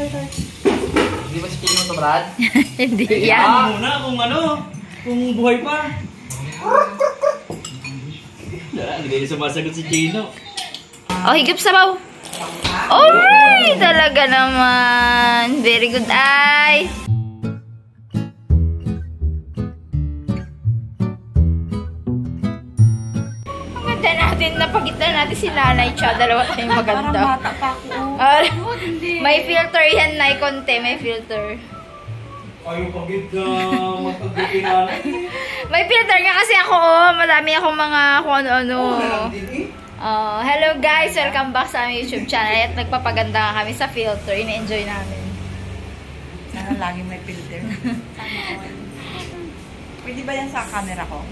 Hindi ba si Chino to, Brad? Hindi yan. Muna kung ano, kung buhay pa. Hindi kayo sumasagot si Chino. Oh, higop sabaw. Oy, talaga naman. Very good, ay. Maganda natin, napagitan natin si Nanay Cha. Dalawa tayong maganda. Parang bata pa ako. May filter yan, Nay. Konti, may filter. Ayaw pagit na magpagbitinanay. May filter nga kasi ako, oh. Madami akong mga kung ano-ano. Hello guys, welcome back sa aming YouTube channel. At nagpapaganda nga kami sa filter. Ina-enjoy namin. Sana lagi may filter. Pwede ba yan sa camera ko?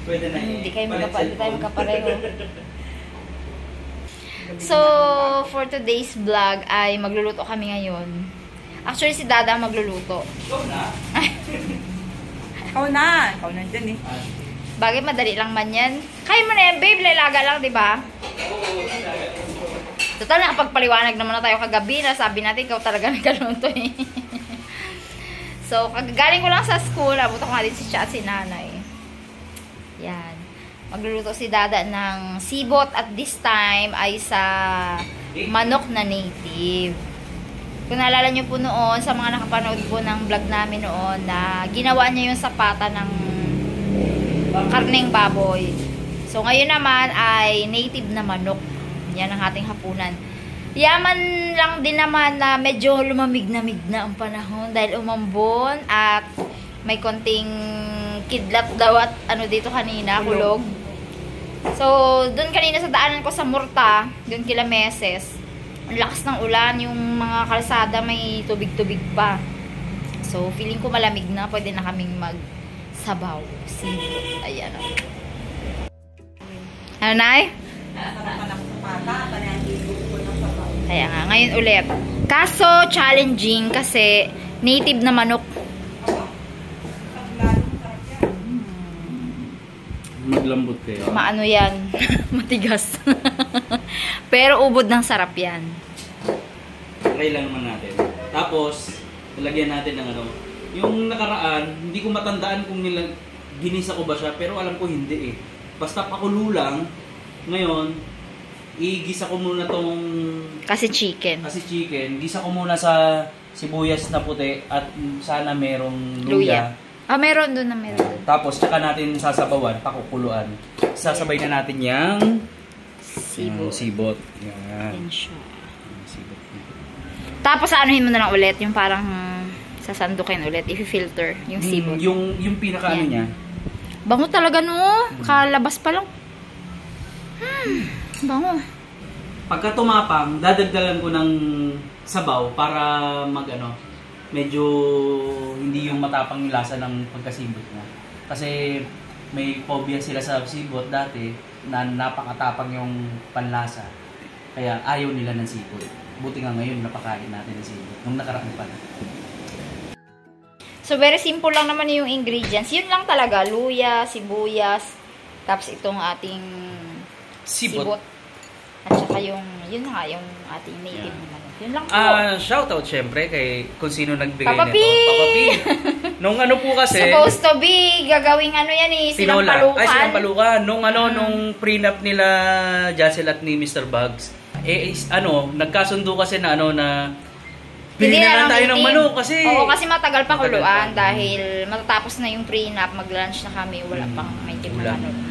Pwede na Hindi kayo magkapareho. So, for today's vlog ay magluluto kami ngayon. Actually, si Dada ang magluluto. Ikaw na? Ikaw na! Ikaw na dyan eh. Bagay, madali lang man yan. Kaya mo na yan, babe. Lalaga lang, di ba? Total, nakapagpaliwanag naman na tayo kagabi na sabi natin, ikaw talaga nagkaluto eh. So, kagagaling ko lang sa school, abuto ko nga din si Cha at si Nanay. Yan. Magluluto si Dada ng sibot at this time ay sa manok na native. Kung naalala nyo po noon, sa mga nakapanood po ng vlog namin noon, na ginawa niya yung sapata ng karneng baboy. So, ngayon naman ay native na manok. Yan ang ating hapunan. Yaman lang din naman na medyo lumamig-namig na ang panahon dahil umambon at may konting kidlat daw at ano dito kanina, kulog. So, dun kanina sa daanan ko sa Murta, dun kila Meses, ang lakas ng ulan, yung mga kalsada may tubig-tubig pa. So, feeling ko malamig na, pwede na kaming magsabaw. Sibot. Ayan. Ano, Nay? Kaya nga, ngayon ulit. Kaso, challenging kasi native na manok. Maglambot kayo. Maano yan? Matigas. Pero ubod ng sarap yan. Try lang naman natin. Tapos, nilagyan natin ng ano. Yung nakaraan, hindi ko matandaan kung ginisa ko ba siya, pero alam ko hindi eh. Basta pakulo lang. Ngayon, igisa ko muna tong... Kasi chicken. Gisa ko muna sa sibuyas na puti at sana merong luya. Ah, meron doon na meron. Tapos, tsaka natin sasabawan, pakukuluan. Sasabay na natin yung sibot. Yan. Sibot. Tapos, anuhin mo na lang ulit. Yung parang sasandukin ulit. I-filter yung sibot. Yung pinaka-ano niya. Bango talaga no. Kalabas pa lang. Bango. Pagka tumapang, dadagdagan ko ng sabaw para medyo hindi yung matapang yung lasa ng pagkasibot niya. Kasi may phobia sila sa sibot dati na napakatapang yung panlasa. Kaya ayaw nila ng sibot. Buti nga ngayon napakain natin ng sibot. Nung nakaraan pa na. So, very simple lang naman yung ingredients. Yun lang talaga. Luya, sibuyas, tapos itong ating sibot. At saka yung ating native naman. Yun lang po. Shoutout syempre kay kung sino nagbigay Papa P! nito. Papa P! Nung ano po kasi... Supposed to be, gagawing ano yan eh, silang palukan. Ay, silang palukan. Nung prenup nila Jacel at ni Mr. Bugs, nagkasundo kasi na pili na lang tayo ng manok kasi... Oo, kasi matagal pa kuluan dahil matatapos na yung prenup, mag-lunch na kami, wala pang may tip na manok.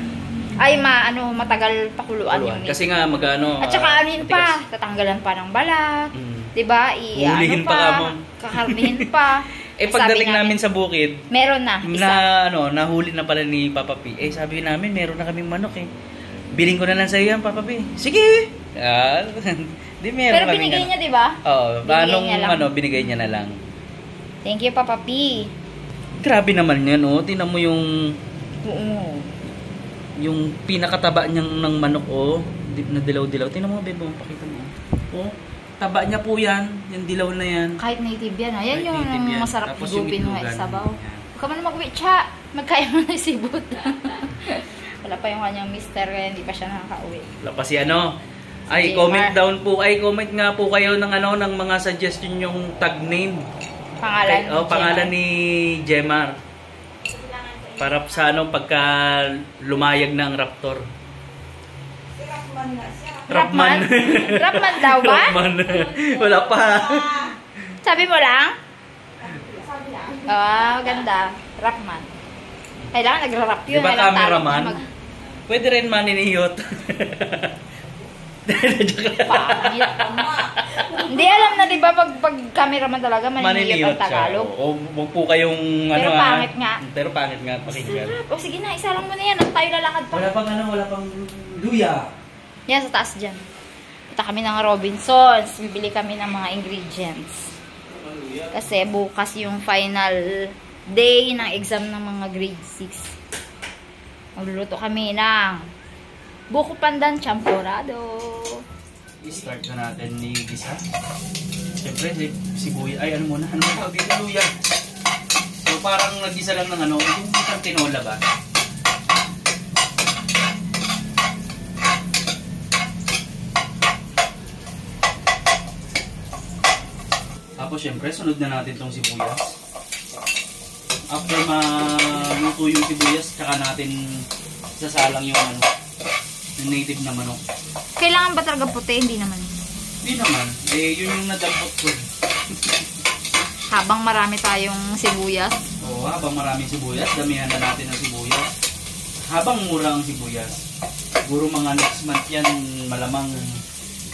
Ay, matagal pa kuluan yung meat. Kasi nga, At saka anuhin pa, tatanggalan pa ng balat. Diba? Hulihin pa ka mo. Kakarnihin pa. Pagdating namin sa bukid, meron na, isa. Nahuli na pala ni Papa P. Sabi namin, meron na kaming manok eh. Biling ko na lang sa'yo yan, Papa P. Sige! Pero binigay niya, diba? Oo. Binigay niya na lang. Thank you, Papa P. Grabe naman yan, oh. Tingnan mo yung... Oo. Yung pinakataba niyang ng manok, oh. Na dilaw-dilaw. Tingnan mo, bebo. Pakita mo. Oh. Taba niya po yan. Yung dilaw na yan. Kahit native yan, ha? Yan yung masarap higupin ng isabaw. Huwag ka man mag-uwi, Cha. Magkaya mo na sibot. Wala pa yung kanyang mister, kaya hindi pa siya nakaka-uwi. Wala pa Ay, Jmar. comment down po. Ay, comment nga po kayo ng ano ng mga suggestion yung tag name. Pangalan ni Pangalan Jmar. ni Jemar. Para sa ano pagka lumayag ng raptor. Rapman? Rapman daw ba? Rapman. Wala pa. Sabi mo lang? Ganda. Rapman. Kailangan nagra-rap yun. Di ba Kailangan cameraman? talent na Pwede rin maninihiyot. Pangit. Hindi alam na, di ba, pag cameraman talaga, maniniyot ang Tagalog. O, huwag po kayong Pero ano pangit nga. Pero pangit nga pakinggan. Sarap. O sige na, isa lang mo na yan. Ang tayo lalakad pa. Wala pang luya. Yan, sa taas dyan. Punta kami ng Robinsons. Bibili kami ng mga ingredients. Kasi bukas yung final day ng exam ng mga grade 6. Magluluto kami ng buko pandan champurado. I-start na natin ni Gisa. Siyempre, sibuyas. Ay, ano muna? Ano tawag dito? Luya. So, parang nag-isa lang ng ano. Yung isang tinola ba? Tapos, siyempre, sunod na natin tong sibuyas. After maluto yung sibuyas, tsaka natin sasalang yung ano, yung native na manok. Kailangan ba talaga puti? Hindi naman. Hindi naman. Eh, yun yung nadampot ko. Habang marami tayong sibuyas. Oo, habang maraming sibuyas, damihan na natin ng sibuyas. Habang mura ang sibuyas, siguro mga next month yan, malamang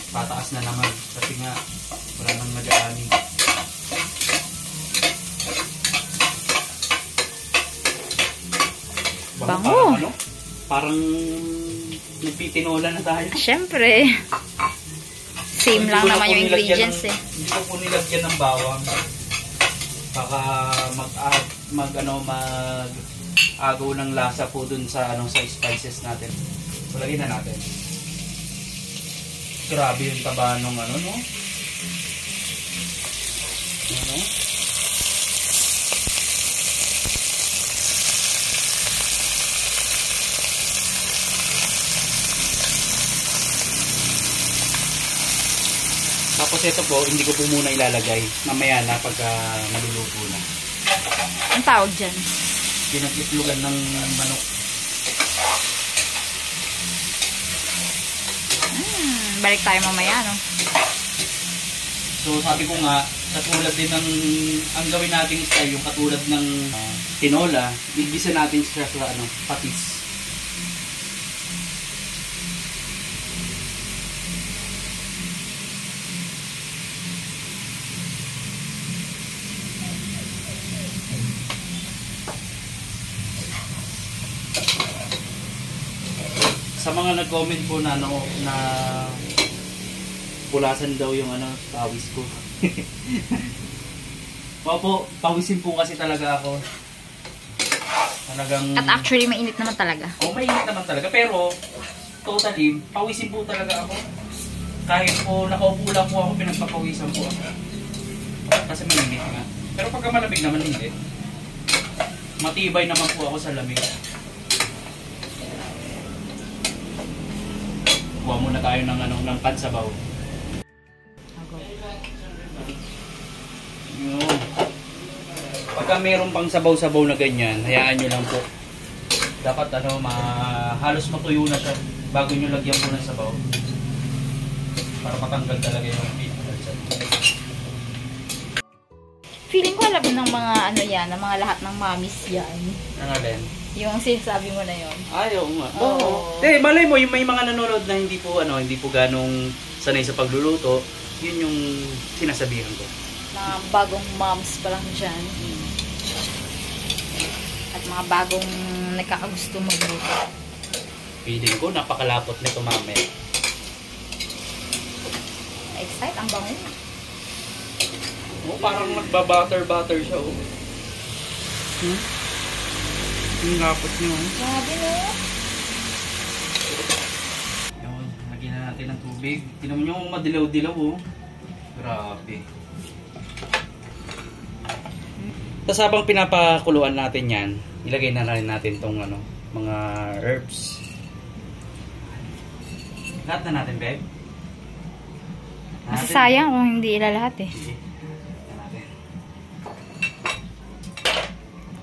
pataas na naman. Kasi nga, wala nang nag-aani. Bango. Parang nagpitinola na tayo. Siyempre. Same lang Hindi ko na naman po yung nilagyan ingredients ng- eh. Hindi ko po nilagyan ng bawang. Baka mag-agaw ng lasa po dun sa sa spices natin. So, lagyan na natin. Grabe yung taba nung no? Ano? Tapos ito po, hindi ko po muna ilalagay. Mamaya na pagka maluluto na. Ang tawag dyan? Pinag-itlugan ng manok. Balik tayo mamaya, no? So sabi ko nga, katulad din ng, ang gawin nating style, yung katulad ng tinola, igisa natin siya sa patis. Sa mga nag-comment po na na pulasan daw yung pawis ko. Opo, pawisin po kasi talaga ako. Talagang At actually, mainit naman talaga. mainit naman talaga, pero totally, pawisin po talaga ako. Kahit po nakaupo lang po ako, pinagpapawisan po ako. Kasi mainit nga. Pero pagka malamig naman hindi. Matibay naman po ako sa lamig. Kuha muna tayo ng pansabaw. Yun. Pagka mayroon pang sabaw-sabaw na ganyan, hayaan nyo lang po. Dapat halos matuyo na siya bago nyo lagyan po ng sabaw. Para matanggal talaga yung meat. Feeling ko alam ng mga yan, ng mga lahat ng mommies yan. Ano din? Yung sinasabi mo na yon. Ay, oo nga. Oo. Malay mo, yung may mga nanonood na hindi po ganong sanay sa pagluluto, yun yung sinasabihan ko. Mga bagong moms pa lang dyan. At mga bagong nagkakagusto magluto. Feeling ko, napakalapot nito mamaya. Excite, ang bango. Oh, parang nagbabutter siya, oh. Yung lapot niyo, oh. Grabe, no? Yun, lagyan na natin ng tubig. Tingnan nyo, madilaw-dilaw, oh. Grabe. Tapos habang pinapakuluan natin yan, ilagay na rin natin tong mga herbs. Lahat na natin, babe. Kasi sayang kung hindi ilalahat eh.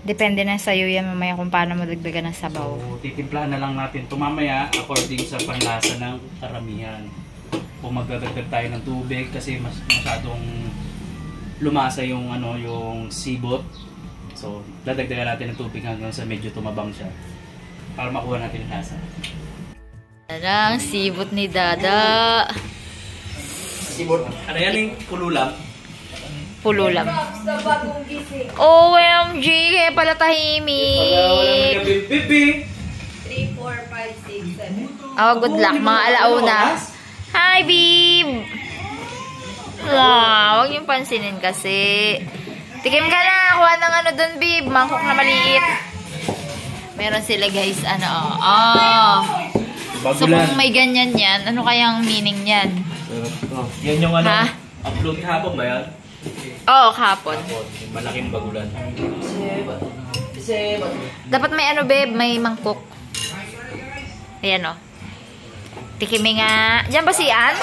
Depende na sa'yo yan mamaya kung paano madagdagan ng sabaw. So, titimplahan na lang natin ito mamaya according sa panlasa ng karamihan. Kung magdadagdag tayo ng tubig kasi masyadong lumasa yung yung sibot. So, dadagdagan natin ng tubig hanggang sa medyo tumabang siya para makuha natin yung lasa. Ang sibot ni Dada. Sibot? Ano yan yung pululang? Pululang. OMG, kaya pala tahimik. Wala bibi. 3, 4, 5, 6, 7. Oh, good luck, mga alauna. Hi, Bib! Wow, huwag yung pansinin kasi. Tikim ka na, kuha ng dun, Bib. Mangkok na maliit. Meron sila, guys, So, kung may ganyan yan, ano kayang meaning yan? Yan yung Ha? upload hapon ba yan? Oo, kahapon. Malaking bagulan. Dapat may babe, may mangkok. Ayan, oh. Tikimi nga. Diyan ba si Ann?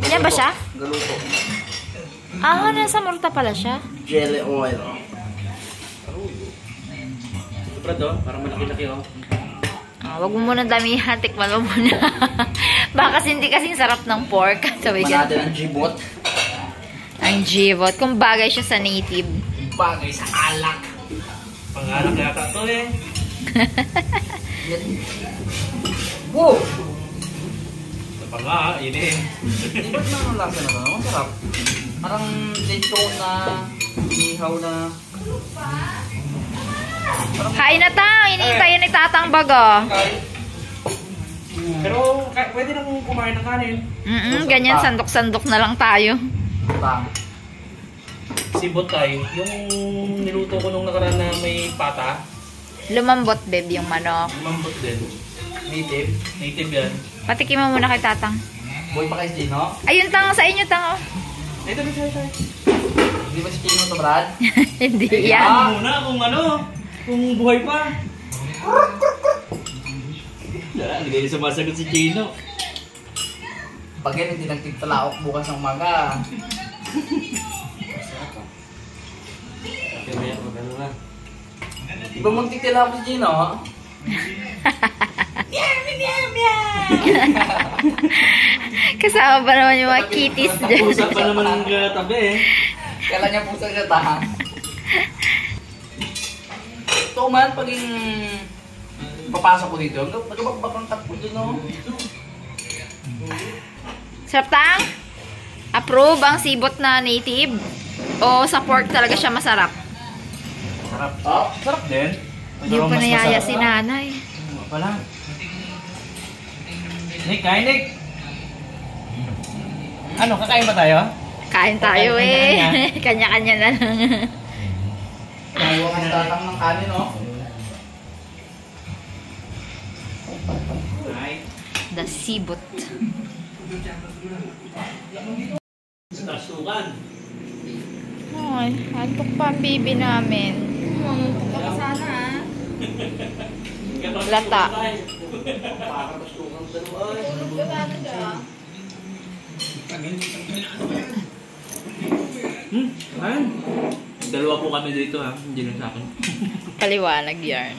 Diyan ba siya? Galuto. Nasa Murta pala siya. Jelly oil. Supra to, parang malaki-laki Wag mo muna damihan, tikman mo muna. Baka hindi kasing sarap ng pork. Sabi ka. Natin ang jibot. Ang jibot. Kung bagay siya sa native. Bagay sa alak. Pangalak yata to eh. Wow! Ito pa nga, yun eh. Ba't naman lasa na ba? Ang sarap. Parang dito na ihaw na. Kain na tang. Iniintayin ni Tatang Baga. Pero pwede nang kumain ng kanin. Ganyan sandok-sandok na lang tayo. Bang. Sibot tayo. Yung niluto ko nung nakaraan na may pata. Lumambot, babe, yung manok. Mambot din. Native. Native yan. Patikim mo muna kay Tatang. Boy pa kay Gino? Ayun, tang. Sa inyo, tang. Ito. Hindi ba si Gino to, Brad? Hindi Yan yan. muna kung buhay pa. Hindi kayo sumasagot si Gino. Pag yan, hindi nagtitalaok bukas ng umaga. Di ba magtitila ako si Gino? Kasama ba naman yung mga kitties dyan? Usap pa naman ang tabi eh. Kailan niya puso siya tahan? Ito man, paging papasok ko dito, nagbabakankat ko dun, no? Sarap, tang? Approve ang sibot na native? O sa pork talaga siya masarap? Sarap. Oh, sarap din. Hindi pa nayaya si nanay. Wala. Nick, kain Nick. Ano, kakain ba tayo? Kain tayo eh. Kanya-kanya na lang. Nakuha ang tatang ng kanin, no? The sibot. Tasukan. Ay, antok pa ang baby namin. Sana Lata. Ayun. Dalawa po kami dito ha. Hindi lang sa akin. Paliwanag yarn.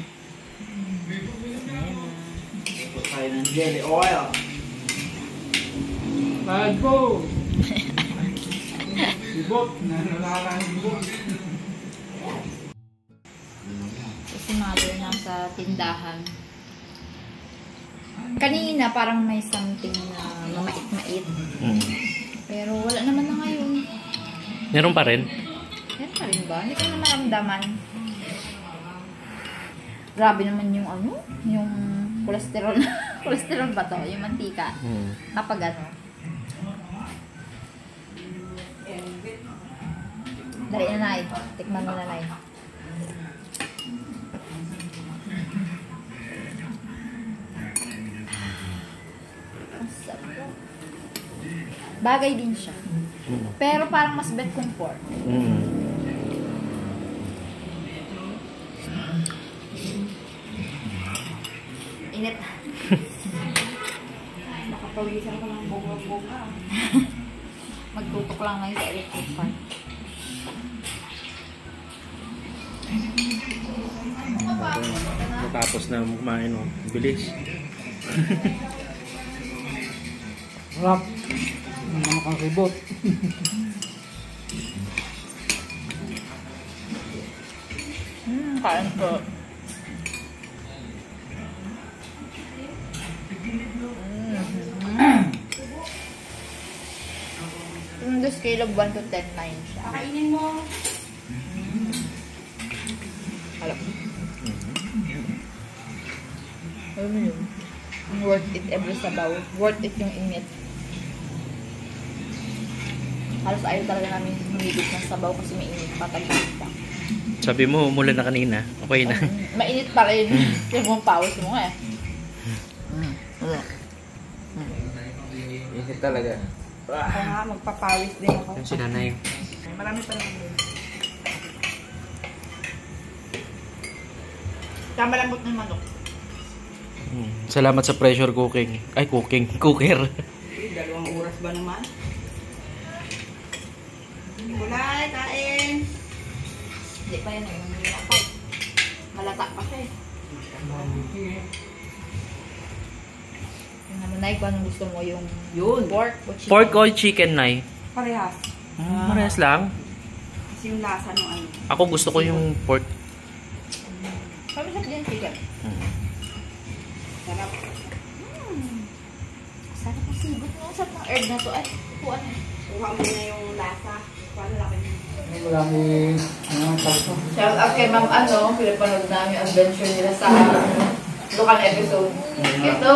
Put tayo ng jelly oil. Let's go! Ibot! Nanalalaan ibot! So, si mother nasa tindahan. Kanina parang may something na mait-mait. Pero wala naman na ngayon. Meron pa rin? Meron pa rin ba? Hindi ko na maramdaman. Grabe naman yung yung cholesterol. Cholesterol ba to? Yung mantika. Kapag Dali na, Nay. Tikman mo na, Nay. Bagay din siya. Pero parang mas bet kung pork. Init. Pawisan ko ng bunga-bunga. Magtutok lang ngayon sa electric fan. Tapos na kumain, oh. Bilis. Rap. Mga kang ribot. Kain po. On the scale of 1 to 10, 9 siya. Kakainin mo. Alam. Alam mo yun? Worth it every sabaw. Worth it yung init. Halos ayaw talaga namin humigit ng sabaw kasi mainit pa talaga. Sabi mo, umulan na kanina. Okay na. Mainit pa rin. Yung mong pawis mo nga eh. Init talaga. Ako nga, magpapawis din ako. Yan si nanay. Marami pa naman din. Tama lambot ng manok. Salamat sa pressure cooking. Ay, cooking. Cooker. 2 oras ba naman? Kulay, kain. Hindi pa yan eh. Yung nilapay. Malata pa siya eh. Yung naman Nay, kung anong gusto mo yung Yun. pork o chicken. Pork o chicken, nay? Parehas. Parehas lang. Kasi yung lasa ng ano. Ako gusto ko yung pork. Sabi sa din chicken. Sarap. Sana pa sigot mo. Sarap ng herb na to. Ay, kuha na. Kuha mo na yung lasa. Paano laki niya? Maraming salso. Shout out kay Ma'am Ano. Pinapanood namin yung adventure nila sa local episode. Ito.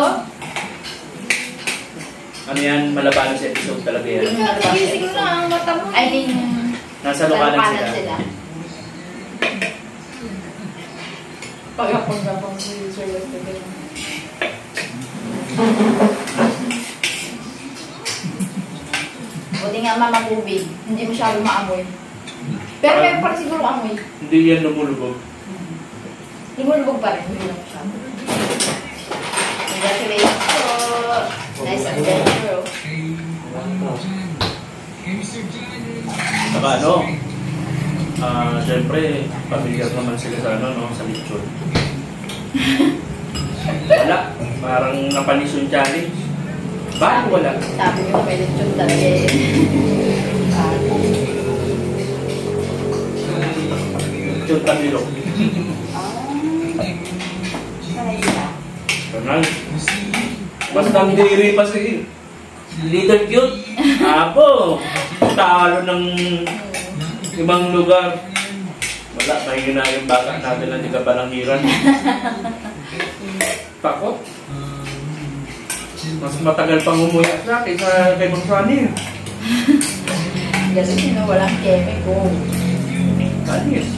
Ano yan? Malabanos episode talaga yan. Nagising na ang mata mo. I mean, Nasa lukanan sila. Pagkapag-gapang si Sir Lester. Buti nga mamagubig. Hindi masyado maamoy. Pero may pa rin siguro amoy. Hindi yan lumulubog. Lumulubog pa rin. Hindi lang masyado. Congratulations po. Nice adventure. Saka ano, syempre, pamilyar naman sila sa ano, no, sa lechon. Wala, parang napanis yung challenge. Bakit wala? Sabi ko may lechon talaga eh. Lechon tamilok. Sanay sila. Kanal. Basta ang diri pa si Little Cute. Apo, talo ng ibang lugar. Wala, mahina yung baka natin na di ka balangiran. Takot. Mas matagal pang umuya sa kaysa kay Mang Sunny. Kasi sino walang chemical. Kanis.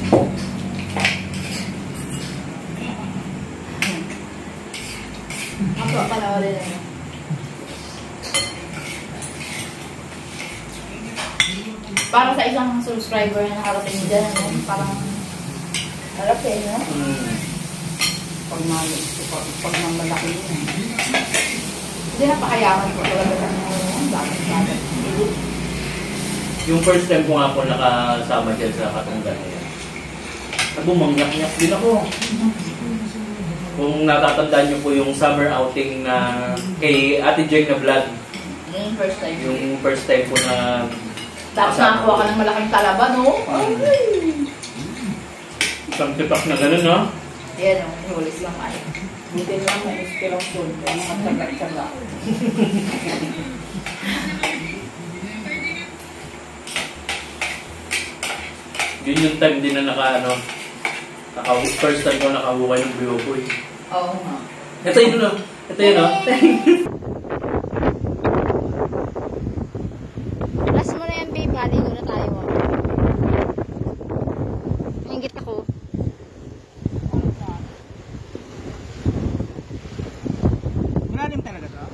Ako, panoorin na yun. Para sa isang subscriber na nakarating dyan, ano, parang harap eh, no? Pag mamalaki yun. Hindi napakayaman ko talaga ng bakit natin. Yung first time ko nga po nakasama dyan sa Katunggan na yan. Bumangyak-nyak din ako. Kung natatandaan niyo po yung summer outing na kay Ate Jeng na vlog. Yung first time. Yung first time po na Tapos nakakuha ka ng malaking talaba, no? isang tipak na gano'n, no? Yan, no? Hiwalis lang ay. Buti lang may inspirasyon. Kaya makatsaga-tsaga. Yun yung time din na first time ko nakahukay ng biyoboy. Oo nga. Ito yun, no? Ito yun, no? Last mo na yan, babe. Maligo na tayo. Hingit ako. Malalim talaga to?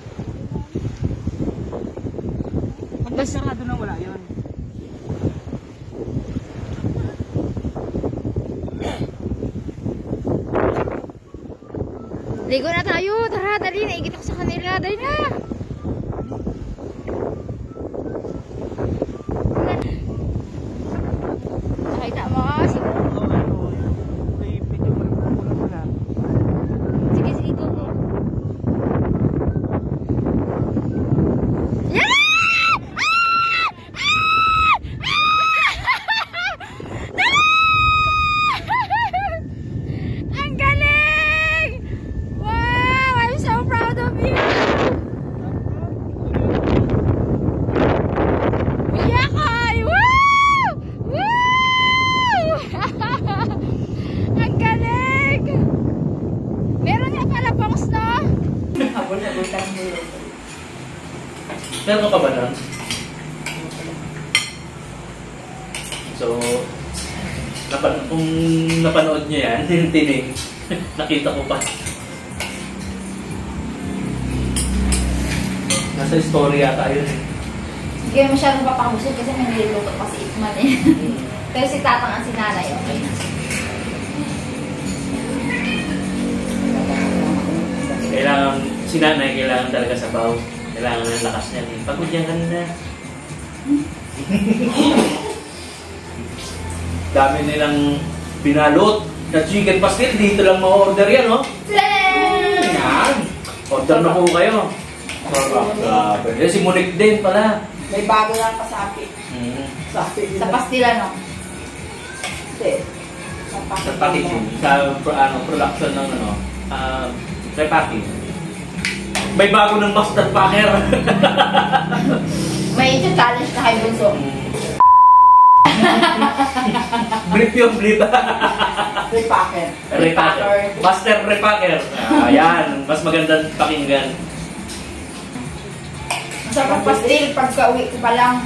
Pag sarado na wala yun. Ligo na tayo. Tara, dali. Naigit ako sa kanila. Dali na. Meron ka ba nun? So, kung napanood nyo yan, tinig, nakita ko pa. Nasa story yata yun eh. Hindi kayo masyadong papakusin kasi may niluluto pa si Ikman eh. Pero si Tatang at si Nanay, okay na. Kailangan, si Nanay kailangan talaga sabaw. Kailangan ng lakas niya eh. Pagod yan kanina. Dami nilang binalot na chicken pastel. Dito lang ma-order yan, no? Yan. Order na po kayo. Grabe. Si Monique din pala. May bago lang pasapi. Sapi. Sa pastila, no? Hindi. Sa packaging. Sa production ng repacking. May bago ng mustard packer. May challenge na kay Bunso. Brief yung brief. Repacker. Repacker. Master repacker. Ayan. Mas magandang pakinggan. Sa pastil, pagka-uwi ko pa lang,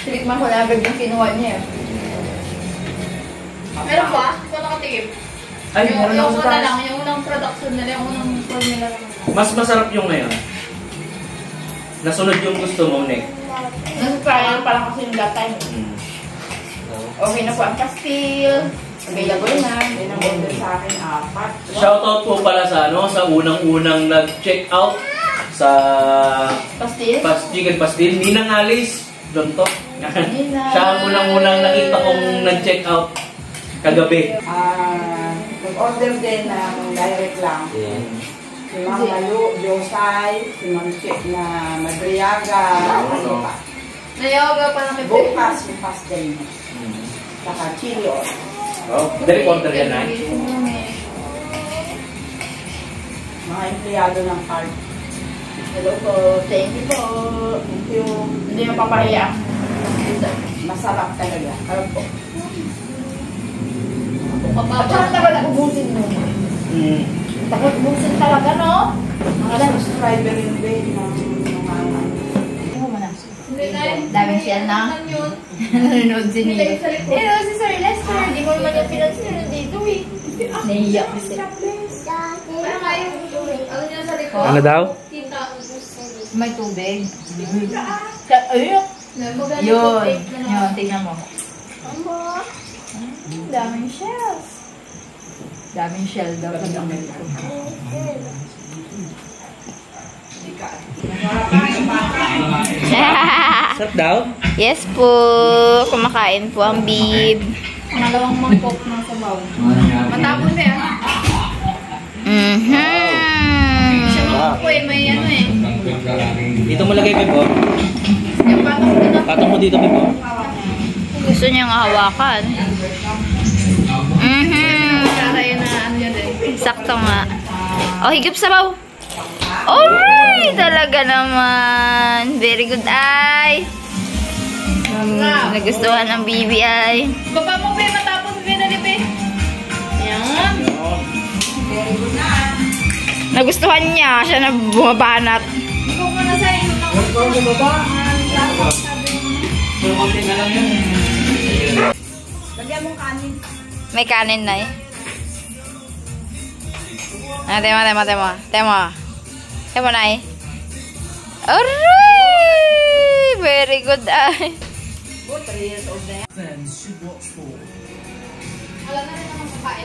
tinikman ko na agad yung kinuha niya. Meron pa? Ikaw nakatigip? Ay, yung una lang, yung unang production nila, yung unang formula lang. Mas masarap yung ngayon. Nasunod yung gusto mo, Nick. Nasa trial pa lang kasi yung that time. Okay na po ang pastil. Available na. Yan ang order sa akin, 4. Shoutout po pala sa sa unang-unang nag-check out sa Pastil? chicken pastil. Ninang Alice, doon to. Ninang. Siya ang unang-unang nakita kong nag-check out kagabi. Nag-order din ng direct lang. Si Ma'am Malu, Josay, si Ma'am Che na Madriaga. Nayoga pa na may Bukas yung pastel mo. Saka chili oil. Oh, dali order yan na. Mga empleyado ng card. Hello po. Thank you po. Thank you. Hindi mapapahiya. Masarap talaga. Harap po. At saka talaga ubusin mo. Takot ubusin talaga, no? Mga subscriber yun din ng mga daming siya na. Nanonood si Nilo. Hello, si Sir Lester. Hindi mo naman yung pinansin nandito eh. Nahiyak ko siya. Ano daw? May tubig. Ayun. Yun. Yun, tingnan mo. Daming shells. Daming shell daw. Sarap daw? Yes po. Kumakain po ang bib. Malawang mangkok ng sabaw. Matapon na yan. Siya mangkok eh. May ano eh. Dito mo lagay, Bebo. Yung patong ko na. Patong mo dito, Bebo. Gusto niya nga hawakan. Sakto nga. Oh, higop sabaw. Alright! Talaga naman. Very good, ay. Nagustuhan ng bibi, ay. Baba mo, be. Matapos, be. Nalipi. Yan. Very good na. Nagustuhan niya. Siya na bumabanat. Ikaw mo na sa'yo. Ikaw mo baba. Kunti na lang yun. Lagyan mong kanin. May kanin na eh. Tema. Tema na eh. Alright! Very good ay. Firms should watch for.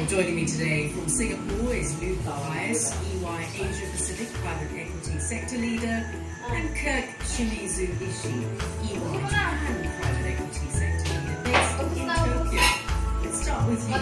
Joining me today from Singapore is Lou Bias, EY Asia Pacific Private Equity Sector Leader, and Kirk Shimizu Ishii, EY Japan Private Equity Sector Leader based in Tokyo. Let's start with you.